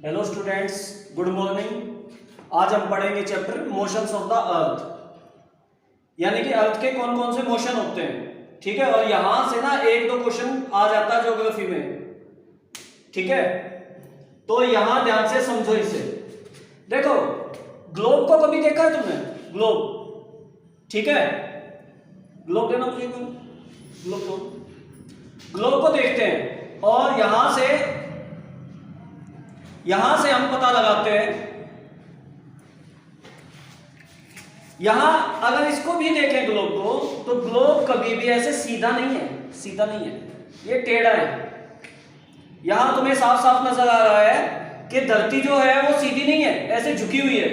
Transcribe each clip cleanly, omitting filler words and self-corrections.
Hello students, good morning. आज हम पढ़ेंगे chapter motions of the earth, यानी कि अर्थ के कौन कौन से मोशन होते हैं। ठीक है, और यहां से ना एक दो क्वेश्चन आ जाता है ज्योग्राफी में। ठीक है, तो यहां ध्यान से समझो इसे। देखो, ग्लोब को कभी देखा है तुमने? ग्लोब, ठीक है, ग्लोब देना मुझे, ग्लोब को देखते हैं और यहां से हम पता लगाते हैं। यहां अगर इसको भी देखें ग्लोब को, तो ग्लोब कभी भी ऐसे सीधा नहीं है, सीधा नहीं है, ये टेढ़ा है। यहां तुम्हें साफ साफ नजर आ रहा है कि धरती जो है वो सीधी नहीं है, ऐसे झुकी हुई है।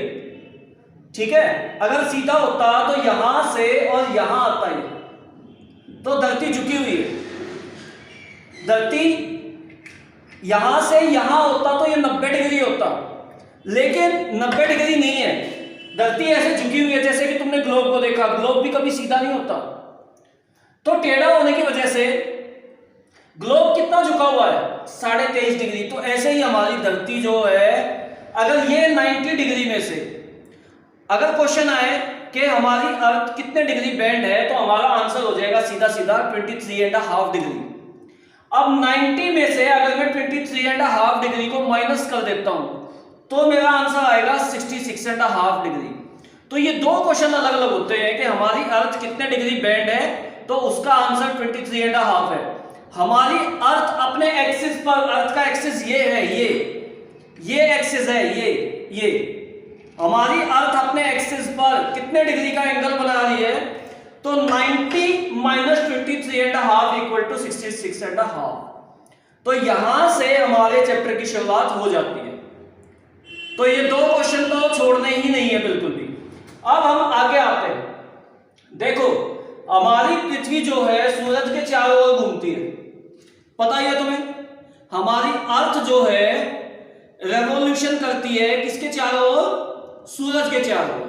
ठीक है, अगर सीधा होता तो यहां से और यहां आता है, तो धरती झुकी हुई है। धरती यहां से यहां होता तो ये 90 डिग्री होता, लेकिन 90 डिग्री नहीं है। धरती ऐसे झुकी हुई है, जैसे कि तुमने ग्लोब को देखा, ग्लोब भी कभी सीधा नहीं होता। तो टेढ़ा होने की वजह से ग्लोब कितना झुका हुआ है? 23.5 डिग्री। तो ऐसे ही हमारी धरती जो है, अगर ये 90 डिग्री में से अगर क्वेश्चन आए कि हमारी अर्थ कितने डिग्री बेंड है, तो हमारा आंसर हो जाएगा सीधा सीधा 23.5 डिग्री। अब 90 में से अगर मैं 23.5 डिग्री को माइनस कर देता हूं, तो मेरा आंसर आएगा 66.5 डिग्री। तो ये दो क्वेश्चन अलग अलग होते हैं कि हमारी अर्थ कितने डिग्री बेंड है, तो उसका आंसर 23.5 है। हमारी अर्थ अपने एक्सिस पर, अर्थ का एक्सिस ये है, ये एक्सिस है, ये हमारी अर्थ अपने एक्सिस पर कितने डिग्री का एंगल बना रही है, तो 90 माइनस 23.5 इक्वल टू 66.5। तो यहां से हमारे चैप्टर की शुरुआत हो जाती है। तो ये दो क्वेश्चन तो छोड़ने ही नहीं है बिल्कुल भी। अब हम आगे आते हैं। देखो, हमारी पृथ्वी जो है सूरज के चारों ओर घूमती है, पता ही है तुम्हें। हमारी अर्थ जो है रेवोल्यूशन करती है किसके चारों ओर? सूरज के चारों ओर।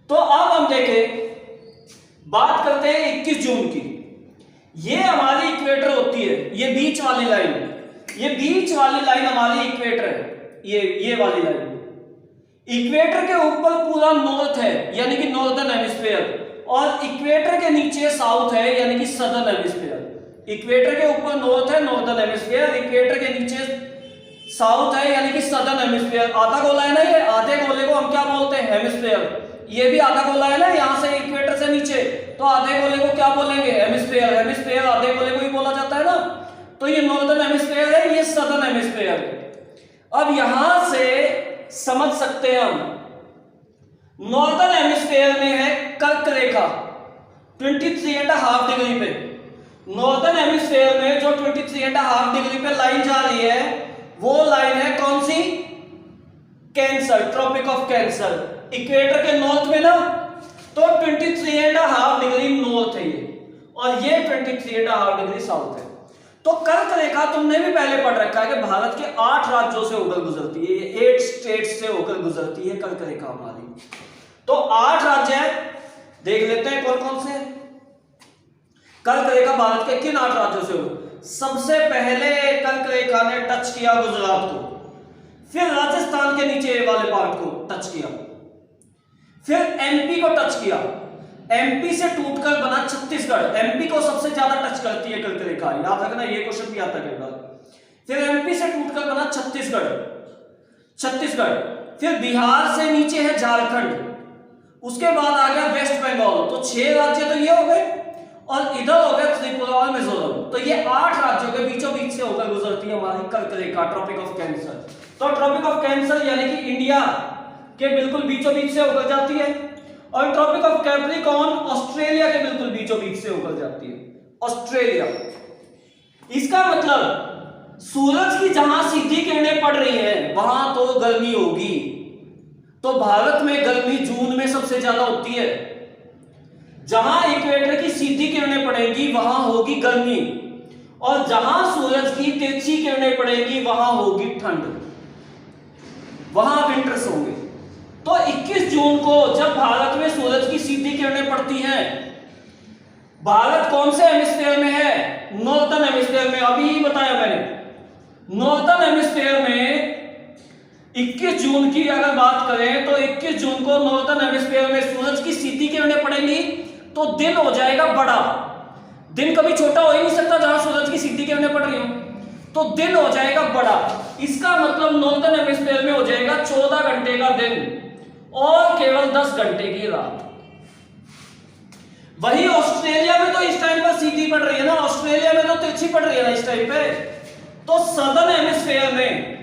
तो अब हम देखें, बात करते हैं 21 जून की। ये हमारी इक्वेटर होती है, ये बीच वाली लाइन, ये बीच वाली लाइन हमारी इक्वेटर है। ये वाली लाइन इक्वेटर के ऊपर पूरा नॉर्थ है, यानी कि नॉर्दर्न हेमिस्फीयर, और इक्वेटर के नीचे साउथ है, यानी कि सदर्न हेमिस्फीयर। इक्वेटर के ऊपर नॉर्थ है, नॉर्दर्न हेमिस्फीयर, इक्वेटर के नीचे साउथ है, यानी कि सदर्न हेमिस्फीयर। आधा गोला है ना, ये आधे गोले को हम क्या बोलते हैं? हेमिस्फीयर। ये भी आधा गोला है ना, यहां से इक्वेटर से नीचे, तो आधे गोले को क्या बोलेंगे? हेमिस्फीयर। हेमिस्फीयर आधे गोले को ही बोला जाता है ना। तो ये नॉर्दर्न हेमिस्फीयर है, ये सदर्न हेमिस्फीयर है। अब यहां से समझ सकते हैं हम, नॉर्दर्न हेमिस्फीयर में है कर्क रेखा 23.5 डिग्री पे। नॉर्दर्न हेमिस्फीयर में जो 23.5 डिग्री पे लाइन जा रही है, वो लाइन है कौन सी? Cancer, tropic of cancer. Equator के नॉर्थ में ना, तो 23.5 डिग्री नॉर्थ है ये, और ये 23.5 डिग्री साउथ है। तो कर्क रेखा तुमने भी पहले पढ़ रखा है कि भारत के 8 राज्यों से होकर गुजरती है, ये 8 स्टेट्स से होकर गुजरती है कर्क रेखा हमारी। तो 8 राज्य है, देख लेते हैं कौन कौन से। कर्क रेखा भारत के किन 8 राज्यों से हो? सबसे पहले कर्क रेखा ने टच किया गुजरात को, फिर राजस्थान के नीचे वाले पार्ट को टच किया, फिर एमपी को टच किया, एमपी से टूटकर बना छत्तीसगढ़। एमपी को सबसे ज्यादा टच करती है कर्क रेखा, याद रखना, ये क्वेश्चन भी आता है कई बार। फिर एमपी से टूटकर बना छत्तीसगढ़, फिर बिहार से नीचे है झारखंड, उसके बाद आ गया वेस्ट बंगाल। तो 6 राज्य तो ये हो गए, और इधर हो गया त्रिपुरा और मिजोरम। तो ये 8 राज्यों के बीचों बीच से होकर गुजरती है हमारी कर्क रेखा, ट्रॉपिक ऑफ कैंसर। तो ट्रॉपिक ऑफ कैंसर यानी कि इंडिया के बिल्कुल बीचों बीच से होकर जाती है, और ट्रॉपिक ऑफ कैप्रिकॉर्न ऑस्ट्रेलिया के बिल्कुल बीचों बीच से होकर जाती है, ऑस्ट्रेलिया। इसका मतलब सूरज की जहां सीधी किरणें पड़ रही हैं, वहां तो गर्मी होगी। तो भारत में गर्मी जून में सबसे ज्यादा होती है। जहां इक्वेटर की सीधी किरणें पड़ेंगी वहां होगी गर्मी, और जहां सूरज की तिरछी किरणें पड़ेंगी वहां होगी ठंड, वहां विंटर्स होंगे। तो 21 जून को जब भारत में सूरज की सीधी किरणें पड़ती हैं, भारत कौन से हेमिस्फीयर में है? नॉर्दर्न हेमिस्फीयर में। अभी बताया मैंने, नॉर्दर्न हेमिस्फीयर में 21 जून की अगर बात करें तो 21 जून को नॉर्दर्न हेमिस्फीयर में सूरज की सीधी किरणें पड़ेंगी तो दिन हो जाएगा बड़ा। दिन कभी छोटा हो ही नहीं सकता जहां सूरज की सीधी किरणें पड़ रही हो, तो दिन हो जाएगा बड़ा। इसका मतलब नॉर्दर्न हेमिस्फीयर में हो जाएगा 14 घंटे का दिन और केवल 10 घंटे की रात। वही ऑस्ट्रेलिया में तो इस टाइम पर सीधी पड़ रही है ना, ऑस्ट्रेलिया में तो तिरछी पड़ रही है ना इस टाइम पे। तो सदर्न हेमिस्फीयर में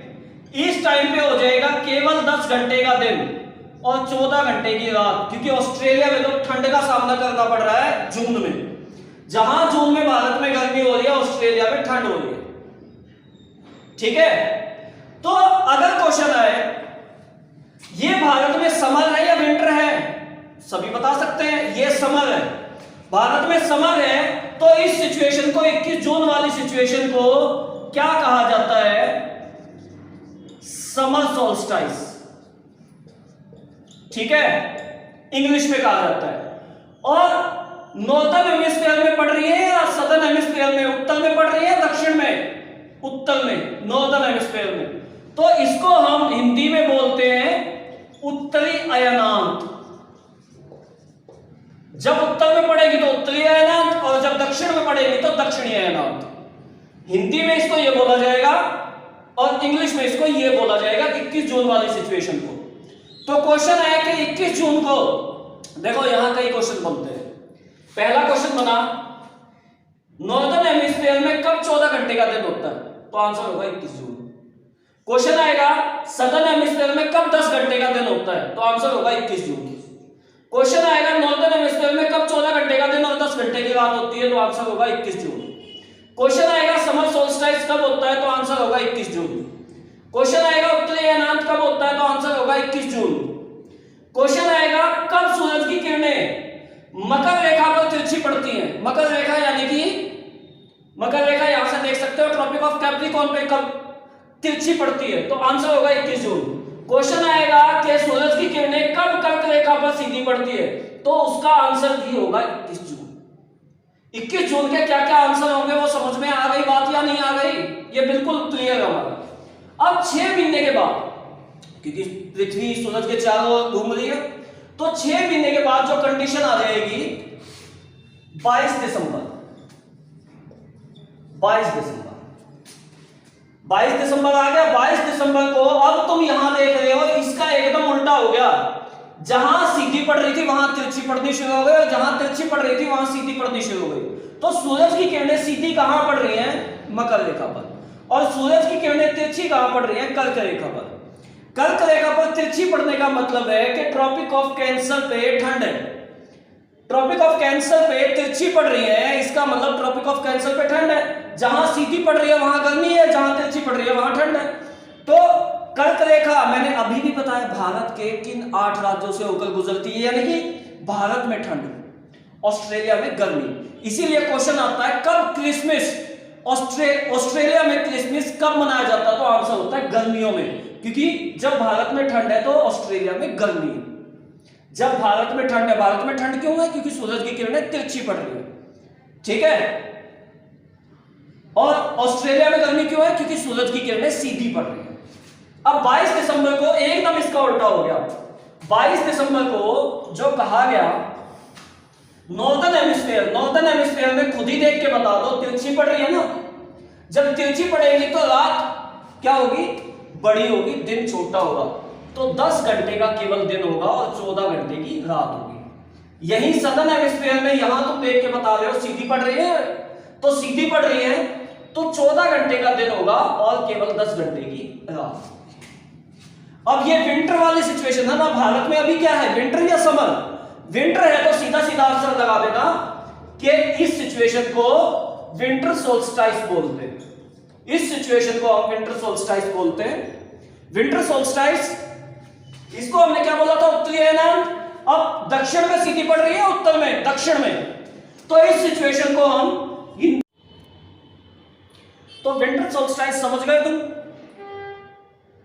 इस टाइम पे हो जाएगा केवल 10 घंटे का दिन और 14 घंटे की रात, क्योंकि ऑस्ट्रेलिया में तो ठंड का सामना करना पड़ रहा है जून में। जहां जून में भारत में गर्मी हो रही है, ऑस्ट्रेलिया में ठंड हो रही है। ठीक है, तो अगर क्वेश्चन आए ये भारत में समर है या विंटर है, सभी बता सकते हैं ये समर है। भारत में समर है तो इस सिचुएशन को 21 जून वाली सिचुएशन को क्या कहा जाता है, समर सोल्स्टाइस। ठीक है, इंग्लिश में कहा जाता है। और नॉर्दर्न हेमिस्फीयर में पड़ रही है या सदर्न हेमिस्फीयर में, उत्तर में पड़ रही है दक्षिण में, उत्तर में, नॉर्दर्न हेमिस्फीयर में, तो इसको हम हिंदी में बोलते हैं उत्तरी अयनांत। जब उत्तर में पड़ेगी तो उत्तरी अयनांत और जब दक्षिण में पड़ेगी तो दक्षिणी अयनांत। हिंदी में इसको यह बोला जाएगा और इंग्लिश में इसको यह बोला जाएगा 21 जून वाली सिचुएशन को। तो क्वेश्चन है कि 21 जून को, देखो यहां कई क्वेश्चन बनते हैं। पहला क्वेश्चन बना नॉर्दर्न हेमिस्फीयर में कब 14 घंटे का दिन होता है, तो आंसर होगा 21 जून। क्वेश्चन आएगा सदर्न हेमिस्फीयर में कब 10 घंटे का दिन होता है, तो आंसर होगा 21 जून। क्वेश्चन आएगा नॉर्दर्न हेमिस्फीयर में कब 14 घंटे का दिन और 10 घंटे की रात होती है, तो आंसर होगा 21 जून। क्वेश्चन आएगा समर सोल्स्टाइस कब होता है, तो आंसर होगा 21 जून। क्वेश्चन आएगा उत्तरी अयनांत कब होता है, तो आंसर होगा 21 जून। क्वेश्चन आएगा कब सूरज की किरणें मकर रेखा पर तिरछी पड़ती हैं। मकर रेखा यानी कि मकर रेखा यहां से देख सकते हो ट्रॉपिक ऑफ कैप्रिकॉर्न पे कब तिरछी पड़ती है, तो आंसर होगा 21 जून। क्वेश्चन आएगा कि सूरज की किरणें कब कर्क रेखा पर सीधी पड़ती है, तो उसका आंसर भी होगा 21 जून। 21 जून के क्या क्या आंसर होंगे वो समझ में आ गई बात या नहीं आ गई, ये बिल्कुल क्लियर है हमारा। अब 6 महीने के बाद, क्योंकि पृथ्वी सूरज के चारों ओर घूम रही है, तो 6 महीने के बाद जो कंडीशन आ जाएगी 22 दिसंबर 22 दिसंबर आ गया। 22 दिसंबर को अब तुम यहां देख रहे हो इसका एकदम उल्टा हो गया। जहां सीधी पड़ रही थी वहां तिरछी पड़नी शुरू हो गई और जहां तिरछी पड़ रही थी वहां सीधी पड़नी शुरू हो गई। तो सूरज की किरणें सीधी कहां पड़ रही हैं, मकर रेखा पर, और सूरज की किरणें तिरछी कहां पड़ रही हैं, कर्क रेखा पर। कर्क रेखा पर तिरछी पड़ने का मतलब है कि ट्रॉपिक ऑफ कैंसर पे ठंड है। ट्रॉपिक ऑफ कैंसर पे तिरछी पड़ रही है, इसका मतलब ट्रॉपिक ऑफ कैंसर पे ठंड है। जहां सीधी पड़ रही है वहां गर्मी है, जहां तिरछी पड़ रही है वहां ठंड है। तो कर्क रेखा मैंने अभी भी बताया भारत के किन 8 राज्यों से होकर गुजरती है, यानी कि भारत में ठंड, ऑस्ट्रेलिया में गर्मी। इसीलिए क्वेश्चन आता है कब क्रिसमस, ऑस्ट्रेलिया में क्रिसमस कब मनाया जाता है, तो आंसर होता है गर्मियों में, क्योंकि जब भारत में ठंड है तो ऑस्ट्रेलिया में गर्मी है। जब भारत में ठंड है, भारत में ठंड क्यों है, क्योंकि सूरज की किरणें तिरछी पड़ रही है। ठीक है, और ऑस्ट्रेलिया में गर्मी क्यों है, क्योंकि सूरज की किरणें सीधी पड़ रही है। अब 22 दिसंबर को एकदम इसका उल्टा हो गया। 22 दिसंबर को जो कहा गया नॉर्दर्न हेमिस्फीयर में खुद ही देख के बता दो तिरछी पड़ रही है ना। जब तिरछी पड़ेगी तो रात क्या होगी, बड़ी होगी, दिन छोटा होगा, तो 10 घंटे का केवल दिन होगा और 14 घंटे की रात होगी। यही सदर्न हेमिस्फीयर में यहां तुम देख के बता रहे हो सीधी पड़ रही है, तो सीधी पड़ रही है तो 14 घंटे का दिन होगा और केवल 10 घंटे की रात। अब ये विंटर वाली सिचुएशन है ना, भारत में अभी क्या है, विंटर या समर। विंटर है तो सीधा सीधा आंसर लगा देना कि इस सिचुएशन को विंटर सोल्स्टाइस बोलते हैं। इस सिचुएशन को हम विंटर सोल्स्टाइस बोलते हैं। विंटर सोल्स्टाइस, इसको हमने क्या बोला था, उत्तरी अयनांत। अब दक्षिण में सीधी पड़ रही है, उत्तर में, दक्षिण में, तो इस सिचुएशन को हम तो विंटर सोल्स्टाइस समझ गए तुम,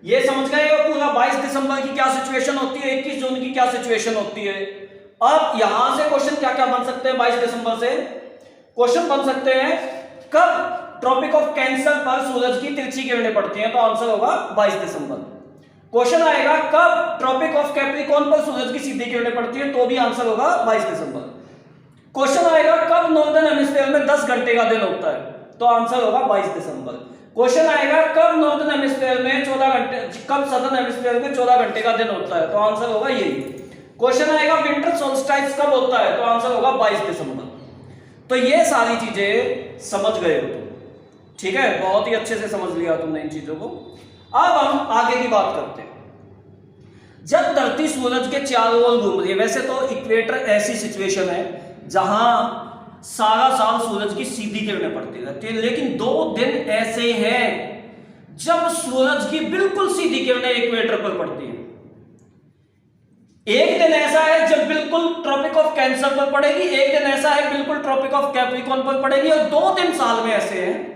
ये समझ गए हो पूरा 22 दिसंबर की क्या सिचुएशन होती है, 21 जून की क्या सिचुएशन होती है। अब यहां से क्वेश्चन क्या क्या बन सकते हैं 22 दिसंबर से, क्वेश्चन बन सकते हैं कब ट्रॉपिक ऑफ कैंसर पर सूरज की तिरछी किरणें पड़ती हैं, तो आंसर होगा 22 दिसंबर। क्वेश्चन आएगा कब ट्रॉपिक ऑफ कैप्रिकॉर्न पर सूरज की सीधी किरणें पड़ती है, तो भी आंसर होगा 22 दिसंबर। क्वेश्चन आएगा कब नॉर्दर्न हेमिस्फीयर में 10 घंटे का दिन होता है, तो आंसर होगा 22 दिसंबर। क्वेश्चन आएगा कब नॉर्दर्न हेमिस्फीयर में 14 घंटे, कब सदर्न हेमिस्फीयर में 14 घंटे का दिन होता है, तो आंसर होगा यही। क्वेश्चन आएगा विंटर सोल्स्टिस कब होता है, तो आंसर होगा 22 दिसंबर। तो ये सारी चीजें समझ गए हो तुम, ठीक है, बहुत ही अच्छे से समझ लिया तुमने इन चीजों को। अब हम आगे की बात करते हैं। जब धरती सूरज के चारों ओर घूम रही है, वैसे तो इक्वेटर ऐसी सिचुएशन है जहां सारा साल सूरज की सीधी किरणें पड़ती रहती है, लेकिन 2 दिन ऐसे हैं जब सूरज की बिल्कुल सीधी किरणें इक्वेटर पर पड़ती हैं। एक दिन ऐसा है जब बिल्कुल ट्रॉपिक ऑफ कैंसर पर पड़ेगी, एक दिन ऐसा है बिल्कुल ट्रॉपिक ऑफ कैप्रिकॉर्न पर पड़ेगी, और 2 दिन साल में ऐसे हैं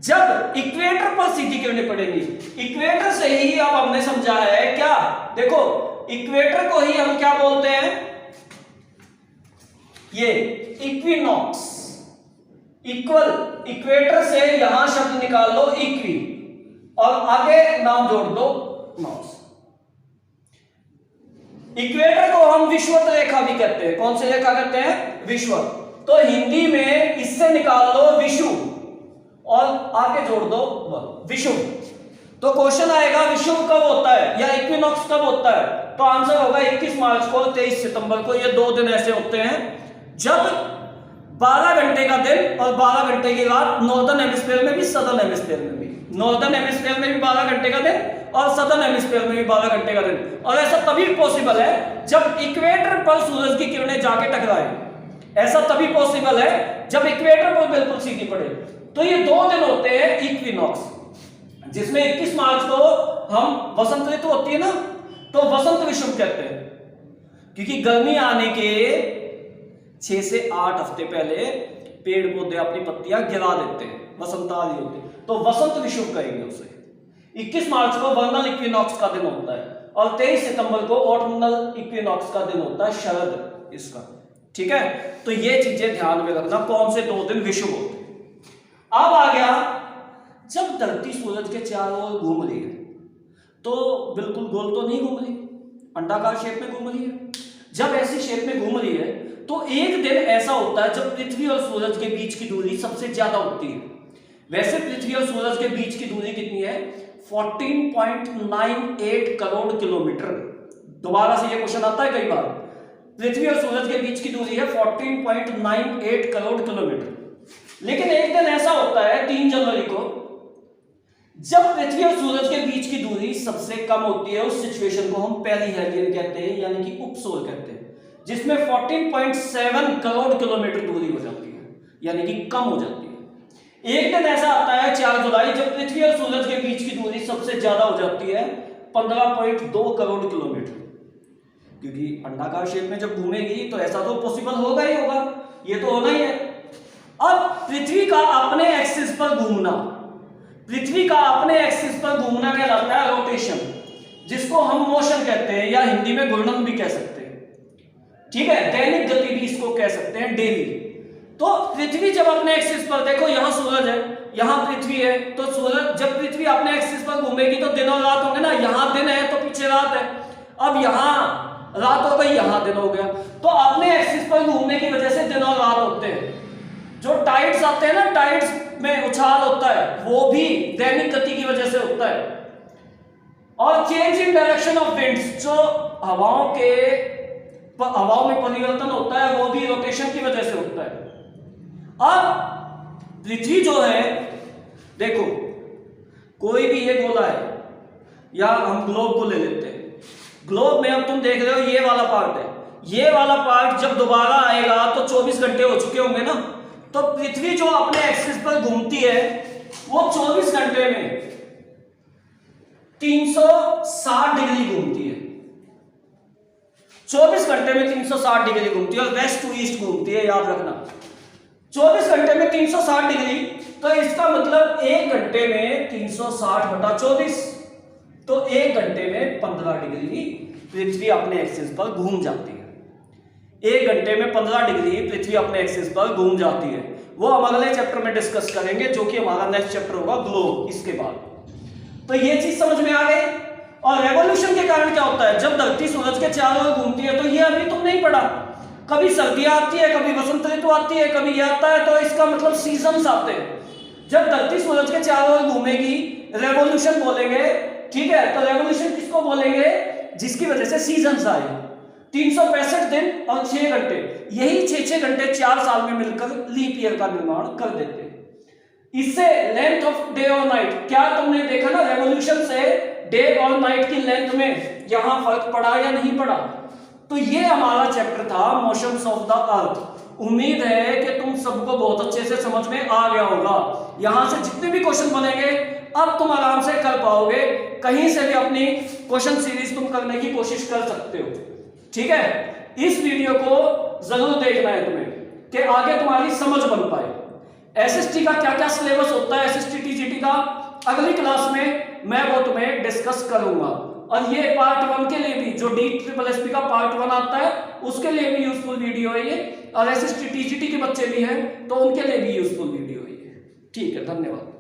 जब इक्वेटर पर सीधी किरणें पड़ेंगी। इक्वेटर से ही अब हमने समझा है क्या, देखो इक्वेटर को ही हम क्या बोलते हैं, ये इक्विनॉक्स, इक्वल, इक्वेटर से यहां शब्द निकाल लो इक्वी, और आगे नाम जोड़ दो नॉक्स। इक्वेटर को हम विषुवत रेखा भी कहते हैं। कौन सी रेखा कहते हैं, विषुवत। तो हिंदी में इससे निकाल लो विषु और आगे जोड़ दो विषुव। तो क्वेश्चन आएगा विषुव कब होता है या इक्विनॉक्स कब होता है, तो आंसर होगा 21 मार्च को 23 सितंबर को। ये 2 दिन ऐसे होते हैं जब 12 घंटे का दिन और 12 घंटे की रात, नॉर्दर्न हेमिस्फीयर में भी सदर्न हेमिस्फीयर में भी, नॉर्दर्न हेमिस्फीयर में भी 12 घंटे का दिन और सदर्न हेमिस्फीयर में भी 12 घंटे का दिन। और ऐसा तभी पॉसिबल है जब इक्वेटर पर सूरज की किरणें जाके टकराए। ऐसा तभी पॉसिबल है जब इक्वेटर पर बिल्कुल सीधी पड़े। तो ये 2 दिन होते हैं इक्विनॉक्स, जिसमें 21 मार्च को हम वसंत ऋतु होती है ना, तो वसंत विषुव कहते हैं, क्योंकि गर्मी आने के 6 से 8 हफ्ते पहले पेड़ पौधे अपनी पत्तियां गिरा देते हैं, वसंत आ रही होती है, तो वसंत विषुव कहेंगे उसे। 21 मार्च को वर्नल इक्विनॉक्स का दिन होता है और 23 सितंबर को ऑटमनल इक्विनॉक्स का दिन होता है, शरद इसका, ठीक है। तो ये चीजें ध्यान में रखना, कौन से 2 दिन विषुव होते हैं। अब आ गया जब धरती सूरज के चारों ओर घूम रही है, तो बिल्कुल गोल तो नहीं घूम रही, अंडाकार शेप में घूम रही है। जब ऐसी शेप में घूम रही है तो एक दिन ऐसा होता है जब पृथ्वी और सूरज के बीच की दूरी सबसे ज्यादा होती है। वैसे पृथ्वी और सूरज के बीच की दूरी कितनी है, 14.98 करोड़ किलोमीटर। दोबारा से ये क्वेश्चन आता है कई बार, पृथ्वी और सूरज के बीच की दूरी है 14.98 करोड़ किलोमीटर। लेकिन एक दिन ऐसा होता है 3 जनवरी को, जब पृथ्वी और सूरज के बीच की दूरी सबसे कम होती है। उस सिचुएशन को हम पेरिहेलियन कहते हैं, यानी कि उपसोर कहते हैं, जिसमें 14.7 करोड़ किलोमीटर दूरी हो जाती है, यानी कि कम हो जाती है। एक दिन ऐसा आता है 4 जुलाई, जब पृथ्वी और सूरज के बीच की दूरी सबसे ज्यादा हो जाती है 15.2 करोड़ किलोमीटर। क्योंकि अंडाकार शेप में जब घूमेगी तो ऐसा तो पॉसिबल होगा ही होगा, ये तो होना ही है। अब पृथ्वी का अपने एक्सिस पर घूमना, पृथ्वी का अपने एक्सिस पर घूमना कहलाता है रोटेशन, जिसको हम मोशन कहते हैं या हिंदी में घूर्णन भी कह सकते हैं, ठीक है। दैनिक गति भी इसको कह सकते हैं, डेली। तो पृथ्वी जब अपने एक्सिस पर, देखो यहां सूरज है, यहां पृथ्वी है, तो सूरज जब पृथ्वी अपने एक्सिस पर घूमेगी तो दिन और रात होंगे ना, यहां दिन है तो पीछे रात है, अब यहां रात हो गई, यहां दिन हो गया। तो अपने एक्सिस पर घूमने की वजह से दिन और रात होते हैं। जो टाइड्स आते हैं ना, टाइड्स में उछाल होता है, वो भी दैनिक गति की वजह से होता है। और change in direction of winds, जो हवाओं में परिवर्तन होता है, वो भी रोटेशन की वजह से होता है। अब पृथ्वी जो है, देखो कोई भी ये गोला है, या हम ग्लोब को ले लेते हैं। ग्लोब में अब तुम देख रहे हो ये वाला पार्ट है, ये वाला पार्ट जब दोबारा आएगा तो 24 घंटे हो चुके होंगे ना। तो पृथ्वी जो अपने एक्सिस पर घूमती है वो 24 घंटे में 360 डिग्री घूमती है, 24 घंटे में 360 डिग्री घूमती है, और वेस्ट टू ईस्ट घूमती है, याद रखना। 24 घंटे में 360 डिग्री, तो इसका मतलब 1 घंटे में 360/24, तो 1 घंटे में 15 डिग्री पृथ्वी अपने एक्सिस पर घूम जाती है। 1 घंटे में 15 डिग्री पृथ्वी अपने एक्सिस पर घूम जाती है। वो हम अगले चैप्टर में डिस्कस करेंगे, जो कि हमारा नेक्स्ट चैप्टर होगा ग्लोब, इसके बाद। तो ये चीज समझ में आ गई। और रेवोल्यूशन के कारण क्या होता है, जब धरती सूरज के चारों ओर घूमती है, तो ये अभी तुम नहीं पढ़ा, कभी सर्दियां आती है, कभी वसंत ऋतु आती है, कभी ये आता है, तो इसका मतलब सीजन्स आते हैं। जब धरती सूरज के चारों ओर घूमेगी, रेवोल्यूशन बोलेंगे, ठीक है। तो रेवोल्यूशन किसको बोलेंगे, जिसकी वजह से सीजन्स आए। 365 दिन और 6 घंटे, यही 6-6 घंटे 4 साल में मिलकर लीप ईयर का निर्माण कर देते हैं। इससे लेंथ ऑफ डे और नाइट, क्या तुमने देखा ना रेवोल्यूशन से डे और नाइट की लेंथ में यहां फर्क पड़ा या नहीं पड़ा। तो ये हमारा चैप्टर था मोशंस ऑफ द अर्थ। उम्मीद है कि तुम सबको बहुत अच्छे से समझ में आ गया होगा। यहां से जितने भी क्वेश्चन बनेंगे अब तुम आराम से कर पाओगे, कहीं से भी अपनी क्वेश्चन सीरीज तुम करने की कोशिश कर सकते हो, ठीक है। इस वीडियो को जरूर देखना है तुम्हें कि आगे तुम्हारी समझ बन पाए। एसएसटी का क्या क्या सिलेबस होता है, एसएसटी टीजीटी का, अगली क्लास में मैं वो तुम्हें डिस्कस करूंगा। और ये पार्ट 1 के लिए भी, जो DSSSB का पार्ट 1 आता है उसके लिए भी यूजफुल वीडियो है ये, और एसएसटी टीजीटी के बच्चे भी हैं तो उनके लिए भी यूजफुल वीडियो है ये। ठीक है, धन्यवाद।